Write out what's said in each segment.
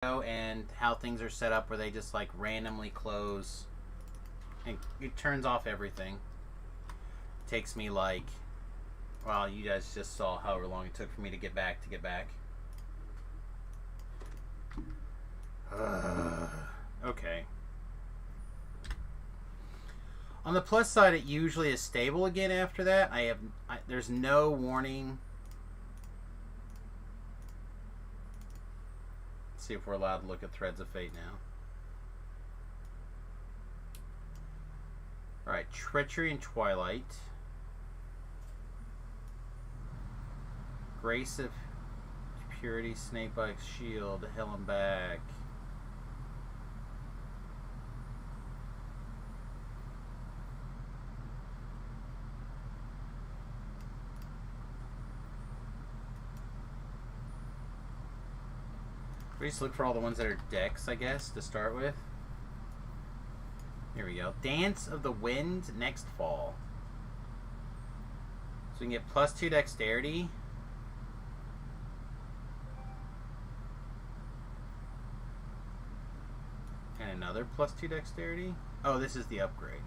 and how things are set up where they just like randomly close and it turns off everything. It takes me like, well, you guys just saw however long it took for me to get back. Okay. On the plus side, it usually is stable again after that. There's no warning. Let's see if we're allowed to look at Threads of Fate now. Alright, Treachery and Twilight. Grace of Purity, Snakebite's Shield, Hell and Back. We just look for all the ones that are decks, I guess, to start with. Here we go. Dance of the Wind, next fall. So we can get +2 dexterity. And another +2 dexterity. Oh, this is the upgrade.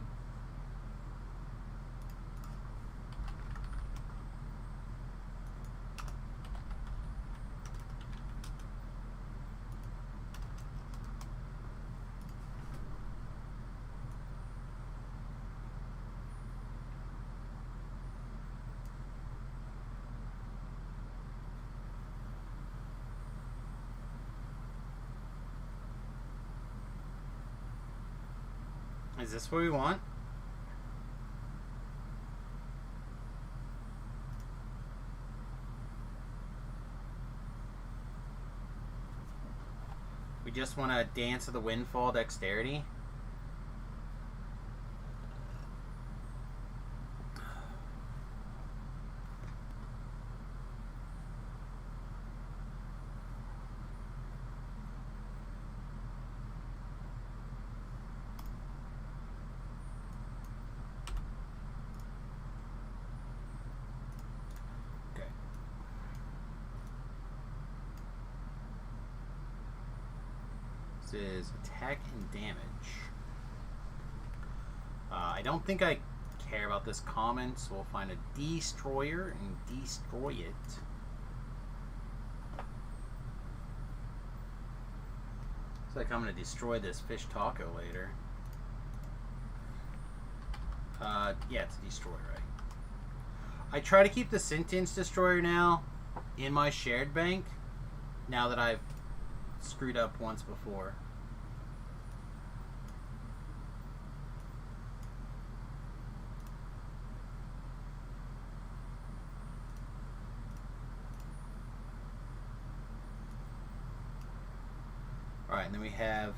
Is this what we want? We just want to Dance of the Windfall dexterity. Is attack and damage. I don't think I care about this common, so we'll find a Destroyer and destroy it. Looks like I'm going to destroy this fish taco later. Yeah, it's a destroyer, right? I try to keep the Sentence Destroyer now in my shared bank, now that I've screwed up once before. Alright, and then we have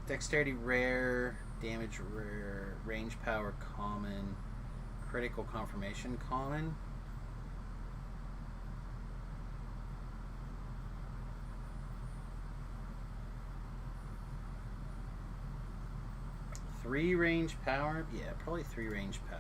Dexterity Rare, Damage Rare, Range Power Common, Critical Confirmation Common. Three range power? Yeah, probably 3 range power.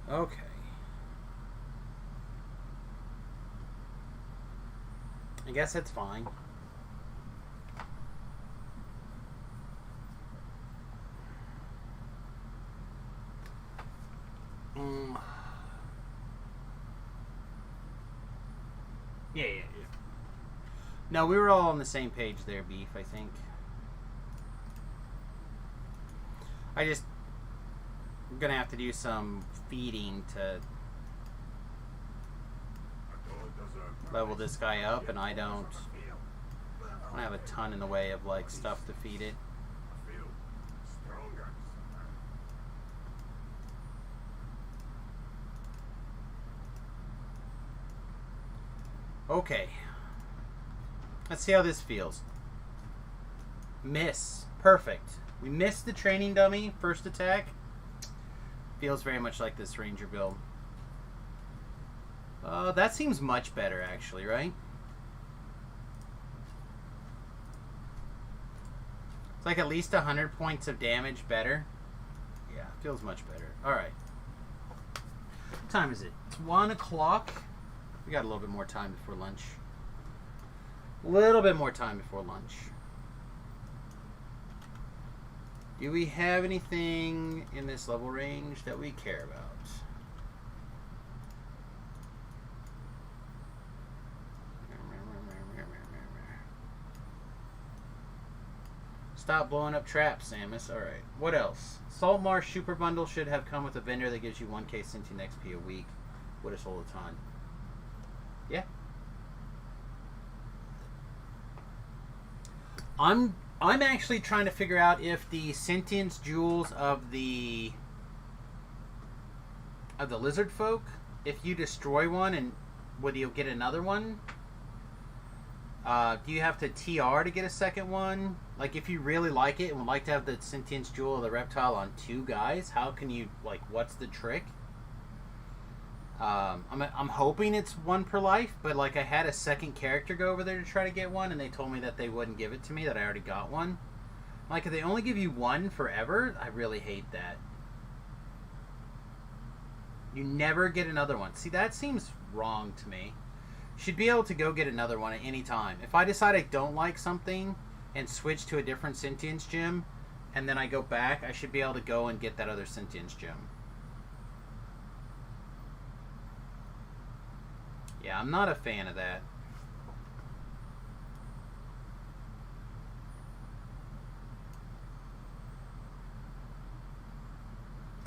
Okay. I guess that's fine. Yeah. No, we were all on the same page there, Beef, I think. I'm gonna have to do some feeding to level this guy up, and I don't have a ton in the way of like stuff to feed it. Okay. Let's see how this feels. Miss. Perfect. We missed the training dummy first attack. Feels very much like this ranger build. That seems much better actually, right? It's like at least 100 points of damage better. Yeah, feels much better. Alright. What time is it? It's 1 o'clock. We got a little bit more time before lunch. A little bit more time before lunch. Do we have anything in this level range that we care about? Stop blowing up traps, Samus. Alright. What else? Saltmarsh Super Bundle should have come with a vendor that gives you 1k Sentient XP a week. What is Holoton? Yeah. I'm actually trying to figure out if the sentience jewels of the lizard folk, if you destroy one, and whether you'll get another one. Do you have to TR to get a second one? Like, if you really like it and would like to have the sentience jewel of the reptile on 2 guys, how can you, like, what's the trick? I'm hoping it's 1 per life, but, like, I had a second character go over there to try to get one, and they told me that they wouldn't give it to me, that I already got one. Like, if they only give you 1 forever, I really hate that. You never get another one. See, that seems wrong to me. Should be able to go get another one at any time. If I decide I don't like something and switch to a different sentience gem, and then I go back, I should be able to go and get that other sentience gem. Yeah, I'm not a fan of that.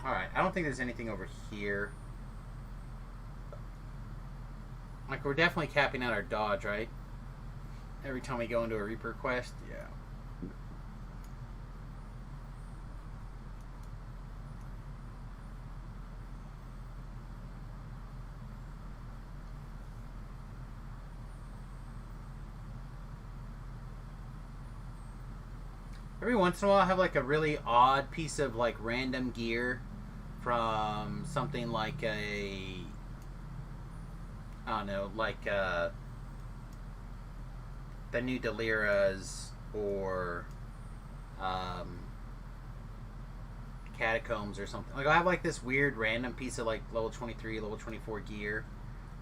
Alright, I don't think there's anything over here. Like, we're definitely capping out our dodge, right? Every time we go into a Reaper quest? Yeah. Every once in a while, I have, like, a really odd piece of, like, random gear from something like a... I don't know, like the new Deliras or Catacombs or something. Like, I have like this weird random piece of like level 23, level 24 gear,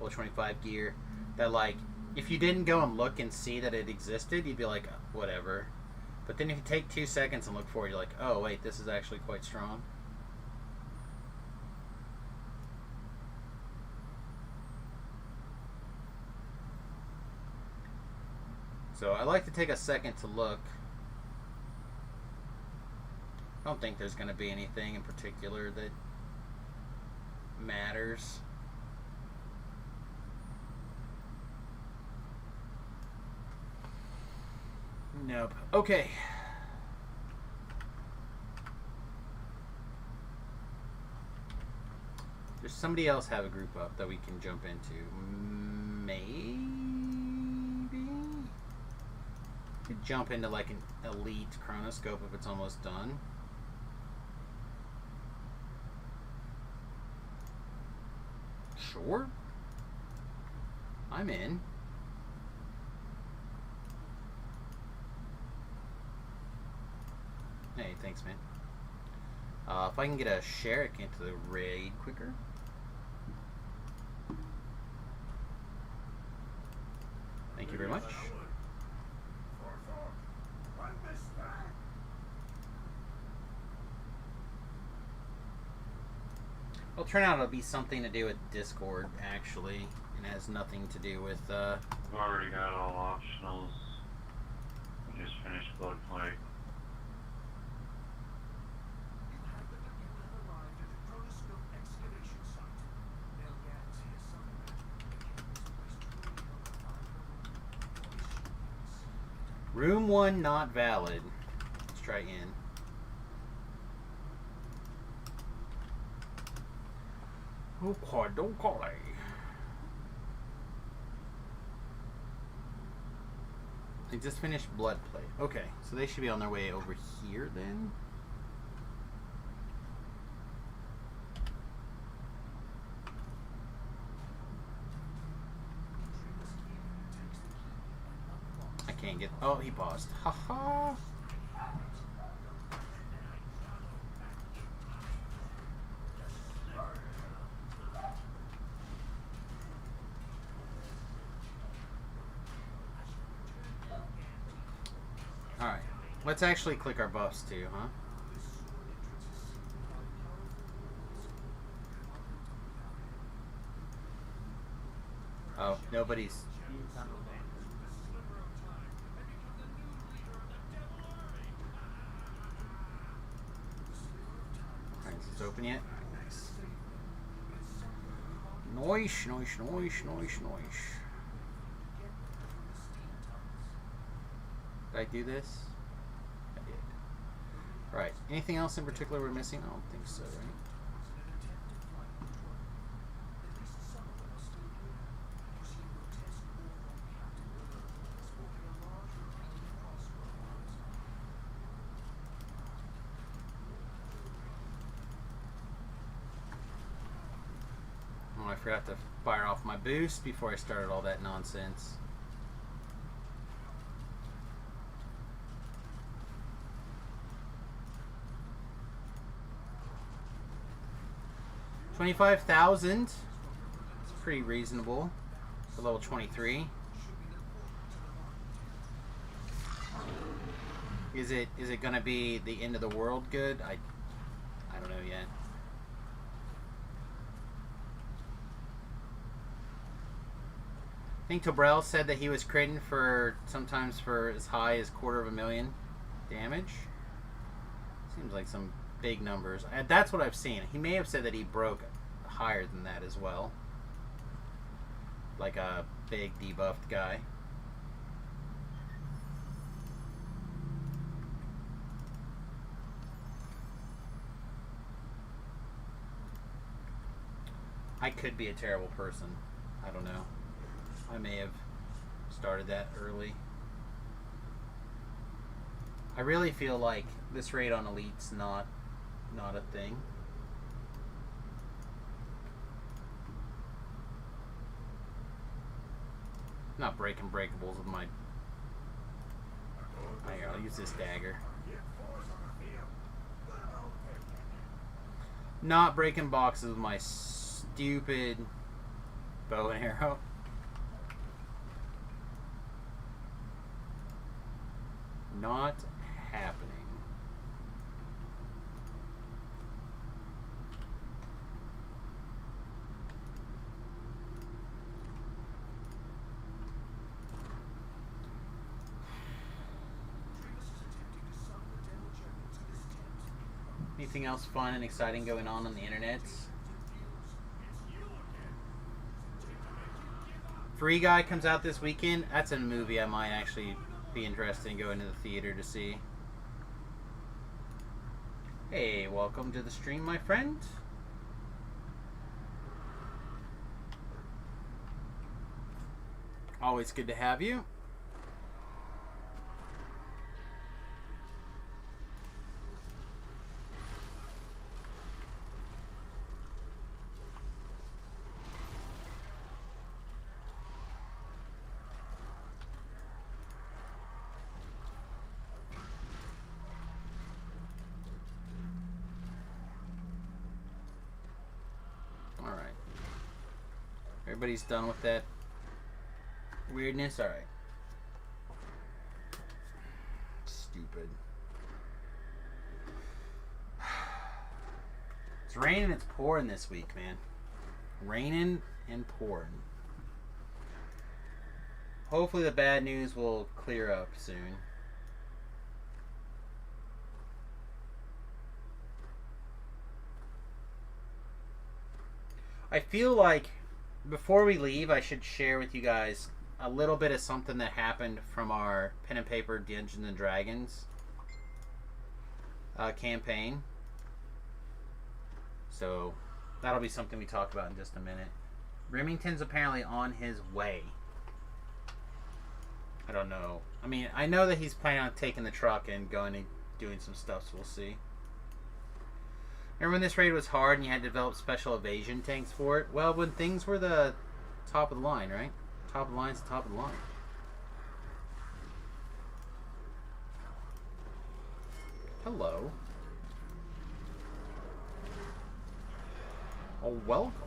level 25 gear that, like, if you didn't go and look and see that it existed, you'd be like, whatever. But then if you take 2 seconds and look for it, you're like, oh wait, this is actually quite strong. So I like to take a second to look. I don't think there's going to be anything in particular that matters. Nope. Okay. Does somebody else have a group up that we can jump into? Maybe? Could jump into like an elite chronoscope if it's almost done. Sure. I'm in. Hey, thanks, man. If I can get a share it into the raid quicker. Thank you very much. It'll turn out it'll be something to do with Discord, actually, and has nothing to do with, I've already got all optionals. We just finished Blood Plague. Room 1 not valid. Let's try in. Okay, don't call it. They just finished Blood Play. Okay, so they should be on their way over here then. I can't get. Oh, he paused. Haha. Alright. Let's actually click our buffs too, huh? Oh, nobody's... Alright, is this open yet? Nice. Nice. Did I do this? I did. Right. Anything else in particular we're missing? I don't think so, right? Oh, I forgot to fire off my boost before I started all that nonsense. $25,000. It's pretty reasonable for level 23. Is it gonna be the end of the world good? I don't know yet. I think Tobrell said that he was critting for sometimes for as high as $250,000 damage. Seems like some big numbers. That's what I've seen. He may have said that he broke higher than that as well. Like a big debuffed guy. I could be a terrible person. I don't know. I may have started that early. I really feel like this raid on Elite's not a thing. Not breaking breakables with my... I'll use this dagger. Not breaking boxes with my stupid bow and arrow. Not happening. Anything else fun and exciting going on the internet? Free Guy comes out this weekend. That's a movie I might actually be interested in going to the theater to see. Hey, welcome to the stream, my friend. Always good to have you. Everybody's done with that weirdness? Alright. Stupid. It's raining, it's pouring this week, man. Raining and pouring. Hopefully the bad news will clear up soon. I feel like before we leave, I should share with you guys a little bit of something that happened from our pen and paper Dungeons and Dragons campaign. So that'll be something we talk about in just a minute. Remington's apparently on his way. I don't know. I mean, I know that he's planning on taking the truck and going and doing some stuff, so we'll see. Remember when this raid was hard and you had to develop special evasion tanks for it? Well, when things were the top of the line, right? Top of the line's the top of the line. Hello. Oh, welcome.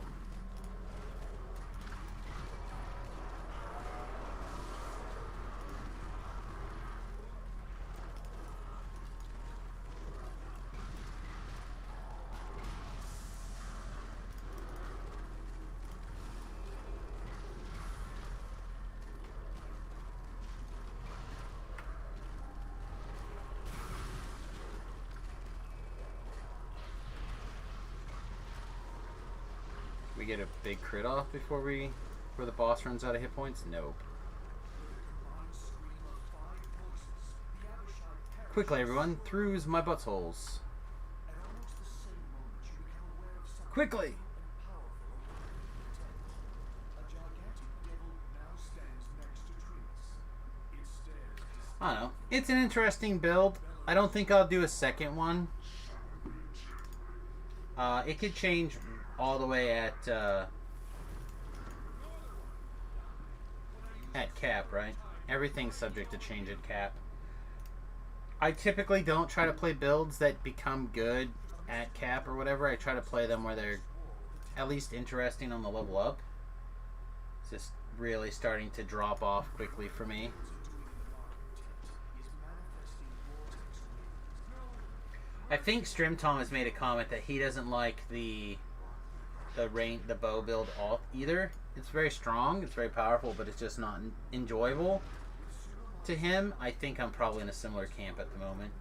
get a big crit off before the boss runs out of hit points? Nope. Quickly, everyone, throughs my buttholes. Quickly! I don't know. It's an interesting build. I don't think I'll do a second one. It could change all the way at cap, right? Everything's subject to change at cap. I typically don't try to play builds that become good at cap or whatever. I try to play them where they're at least interesting on the level up. It's just really starting to drop off quickly for me. I think Strimtom has made a comment that he doesn't like the bow build alt either. It's very strong, it's very powerful, but it's just not enjoyable to him. I think I'm probably in a similar camp at the moment.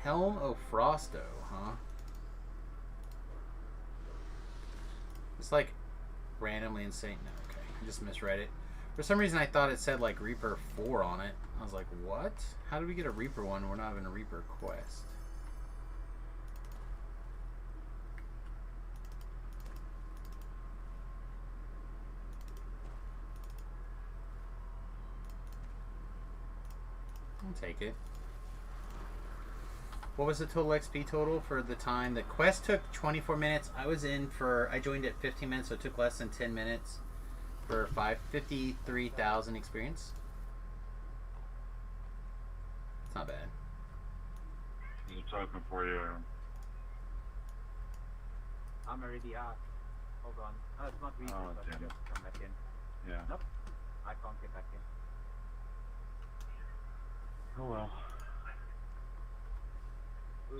Helm of Frosto, huh? It's like randomly insane. No, okay. I just misread it. For some reason I thought it said like Reaper 4 on it. I was like, what? How did we get a Reaper one? We're not having a Reaper quest. I'll take it. What was the total XP total for the time? The quest took 24 minutes. I joined at 15 minutes, so it took less than 10 minutes for 53,000 experience. It's not bad. He's talking for you. I'm already out. Hold on. No, it's not reading, Oh, but I damn it. just come back in. Yeah. Nope. I can't get back in. Oh well.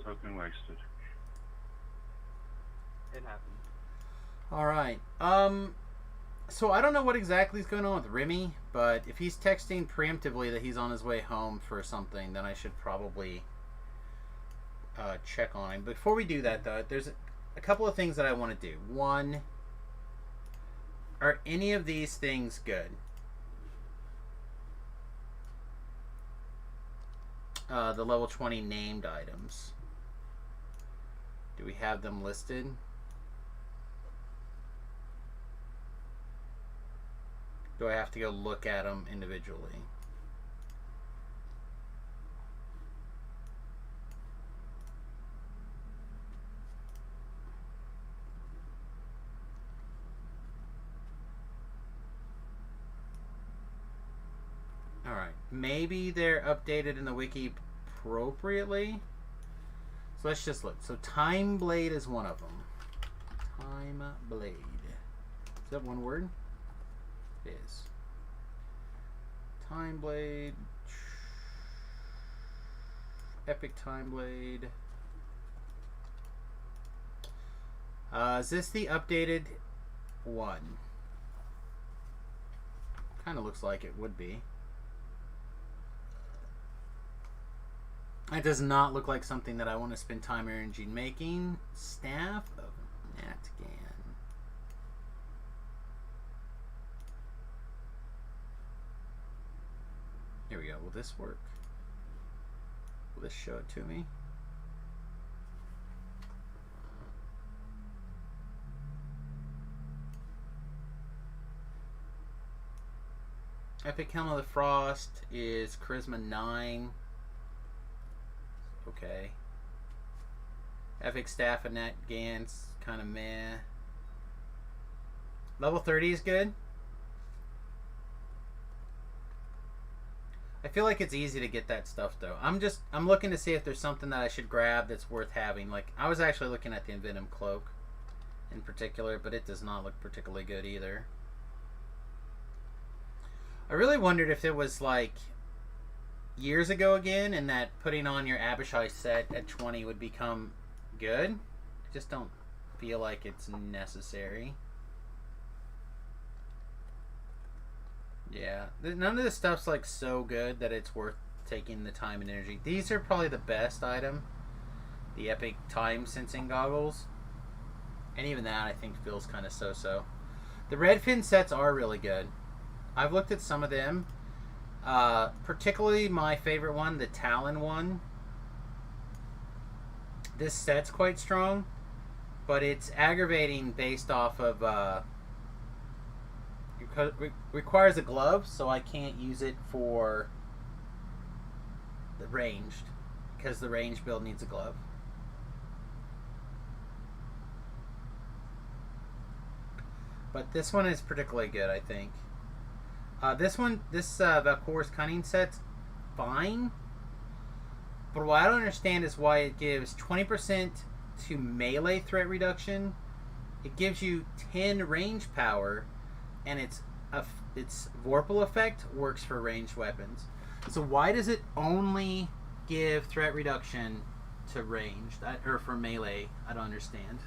Token wasted. It happens. Alright. So I don't know what exactly is going on with Remy, but if he's texting preemptively that he's on his way home for something, then I should probably check on him. Before we do that, though, there's a couple of things that I want to do. One, are any of these things good? The level 20 named items. Do we have them listed? Do I have to go look at them individually? Alright, maybe they're updated in the wiki appropriately. So let's just look. So Time Blade is one of them. Time Blade. Is that one word? It is. Time Blade. Epic Time Blade. Is this the updated one? Kind of looks like it would be. It does not look like something that I want to spend time or energy making. Staff of Natgan. Here we go. Will this work? Will this show it to me? Epic Helm of the Frost is Charisma 9. Okay. Epic Staff of Nat Gans, kind of meh. Level 30 is good. I feel like it's easy to get that stuff though. I'm looking to see if there's something that I should grab that's worth having. Like I was actually looking at the Envenom Cloak in particular, but it does not look particularly good either. I really wondered if it was like years ago again, and that putting on your Abishai set at 20 would become good. I just don't feel like it's necessary. Yeah, none of this stuff's like so good that it's worth taking the time and energy. These are probably the best item, the Epic Time Sensing Goggles, and even that I think feels kind of so-so. The Redfin sets are really good. I've looked at some of them, particularly my favorite one, the Talon one. This set's quite strong, but it's aggravating based off of requires a glove, so I can't use it for the ranged, because the ranged build needs a glove. But this one is particularly good, I think. This Valkor's Cunning set's fine, but what I don't understand is why it gives 20% to melee threat reduction. It gives you 10 range power, and its Vorpal effect works for ranged weapons. So why does it only give threat reduction to ranged, or for melee? I don't understand.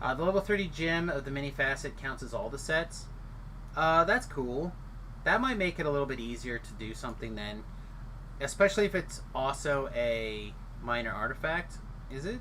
The level 30 gem of the mini facet counts as all the sets. That's cool. That might make it a little bit easier to do something then, especially if it's also a minor artifact. Is it?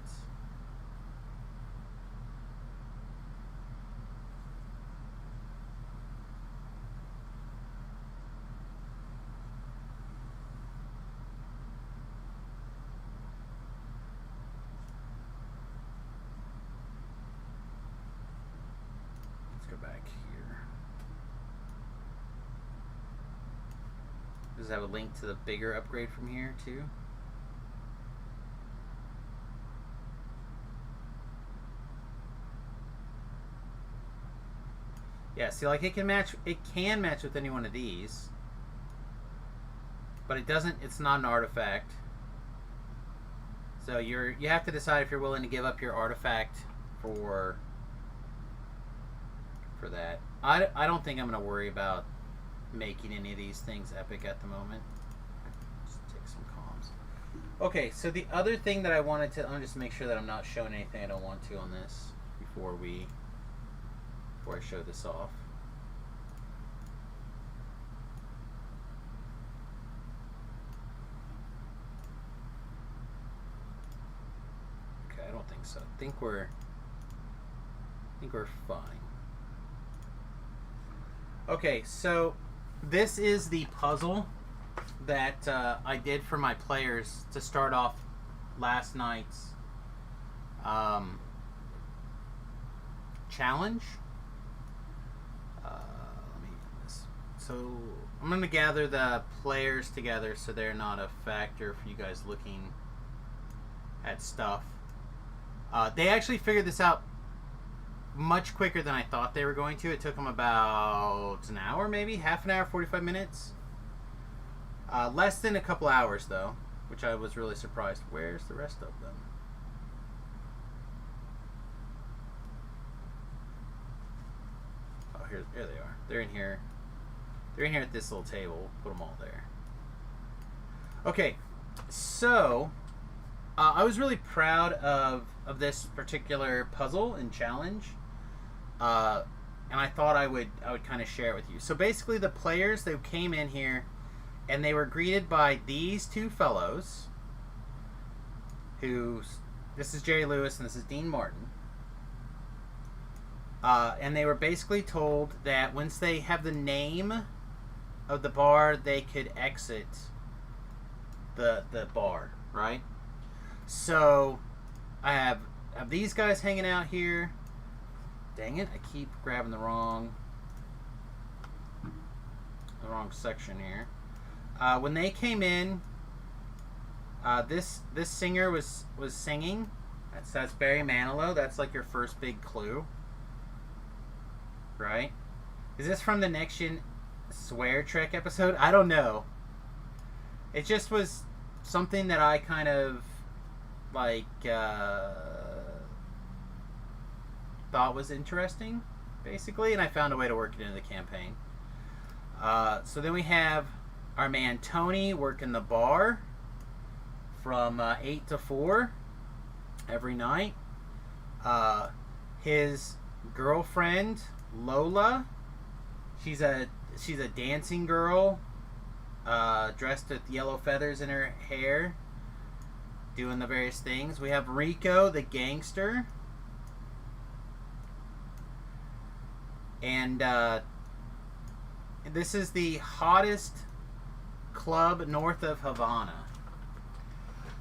Does it have a link to the bigger upgrade from here too? Yeah, see, like it can match with any one of these, but it doesn't. It's not an artifact, so you have to decide if you're willing to give up your artifact for that. I don't think I'm gonna worry about making any of these things epic at the moment. Just take some comms. Okay, so the other thing that I wanted to, I'm just make sure that I'm not showing anything I don't want to on this before I show this off. Okay, I don't think so. I think we're fine. Okay, so this is the puzzle that I did for my players to start off last night's challenge. Let me get this. So I'm going to gather the players together so they're not a factor for you guys looking at stuff. They actually figured this out much quicker than I thought they were going to. It took them about an hour, maybe half an hour, 45 minutes. Less than a couple hours though, which I was really surprised. Where's the rest of them? Oh, here they are. They're in here. They're in here at this little table. Put them all there. Okay, so I was really proud of this particular puzzle and challenge. And I thought I would kind of share it with you. So basically the players, they came in here and they were greeted by these two fellows this is Jerry Lewis and this is Dean Martin. And they were basically told that once they have the name of the bar, they could exit the bar, right? So I have these guys hanging out here. Dang it, I keep grabbing the wrong section here. When they came in, this singer was singing. That's Barry Manilow. That's like your first big clue, right? Is this from the Next Gen Swear Trek episode? I don't know. It just was something that I kind of like thought was interesting, basically, and I found a way to work it into the campaign. So then we have Our man Tony working the bar from 8 to 4 every night. His girlfriend Lola, she's a dancing girl, dressed with yellow feathers in her hair, doing the various things. We have Rico the gangster, and this is the hottest club north of Havana.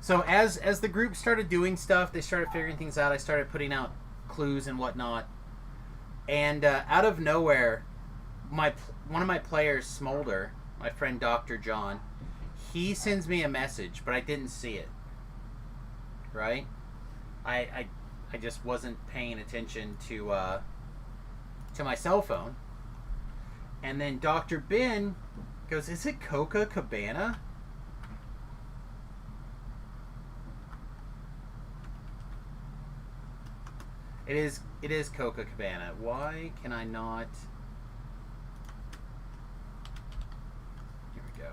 So as the group started doing stuff, they started figuring things out. I started putting out clues and whatnot, and out of nowhere, one of my players, Smolder, my friend Dr. John, he sends me a message, but I didn't see it. Right? I just wasn't paying attention to my cell phone, and then Dr. Ben goes, "Is it Coca Cabana?" It is Coca Cabana. Why can I not? Here we go.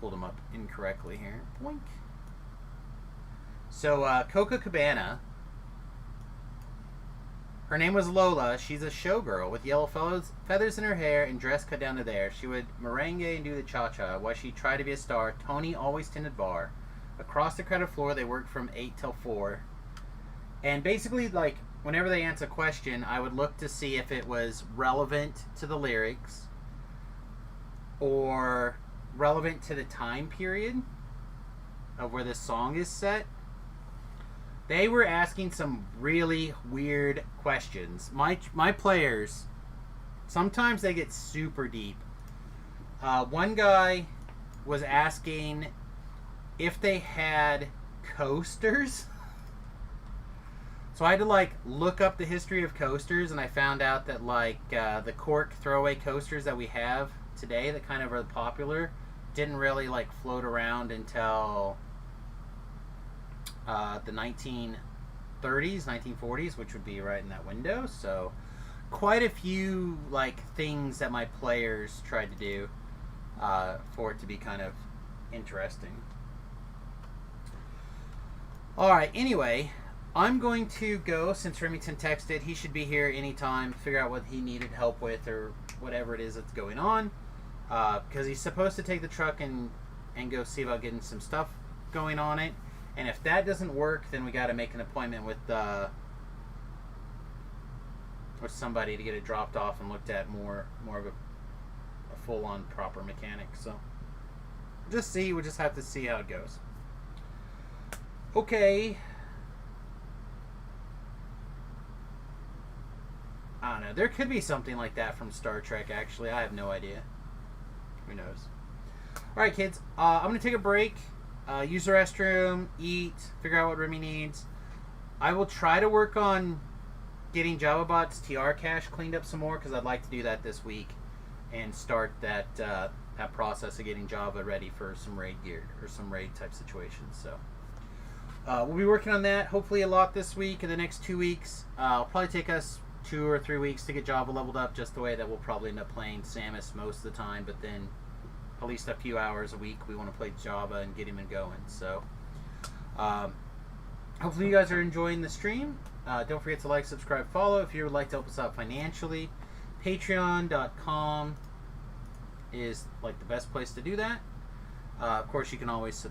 Pulled them up incorrectly here. Boink. So Coca Cabana, her name was Lola. She's a showgirl with yellow feathers in her hair and dress cut down to there. She would merengue and do the cha-cha while she tried to be a star. Tony always tended bar. Across the crowded floor, they worked from 8 till 4. And basically, like, whenever they answer a question, I would look to see if it was relevant to the lyrics or relevant to the time period of where the song is set. They were asking some really weird questions. My players, sometimes they get super deep. One guy was asking if they had coasters. So I had to like look up the history of coasters, and I found out that like the cork throwaway coasters that we have today that kind of are popular didn't really like float around until the 1930s, 1940s, which would be right in that window. So quite a few like things that my players tried to do for it to be kind of interesting. Alright, anyway, I'm going to go, since Remington texted. He should be here anytime, figure out what he needed help with or whatever it is that's going on. Because he's supposed to take the truck and go see about getting some stuff going on it. And if that doesn't work, then we got to make an appointment with somebody to get it dropped off and looked at more of a full-on proper mechanic. So we'll just have to see how it goes. Okay. I don't know. There could be something like that from Star Trek, actually. I have no idea. Who knows? Alright, kids. I'm going to take a break. Use the restroom, eat, figure out what Remy needs. I will try to work on getting JavaBot's TR cache cleaned up some more, because I'd like to do that this week and start that process of getting Java ready for some raid gear or some raid type situations. So we'll be working on that hopefully a lot this week and the next 2 weeks. It'll probably take us 2 or 3 weeks to get Java leveled up, just the way that we'll probably end up playing Samus most of the time, but then at least a few hours a week we want to play Java and get him going. So hopefully you guys are enjoying the stream. Don't forget to like, subscribe, follow if you would like to help us out financially. Patreon.com is like the best place to do that. Of course, you can always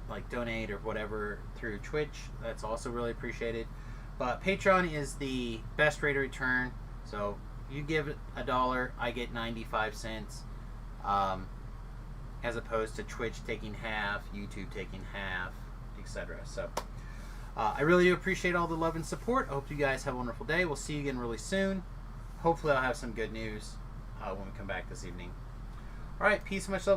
like donate or whatever through Twitch. That's also really appreciated. But Patreon is the best rate of return. So you give $1, I get 95 cents. As opposed to Twitch taking half, YouTube taking half, etc. So I really do appreciate all the love and support. I hope you guys have a wonderful day. We'll see you again really soon. Hopefully I'll have some good news when we come back this evening. Alright, peace and much love.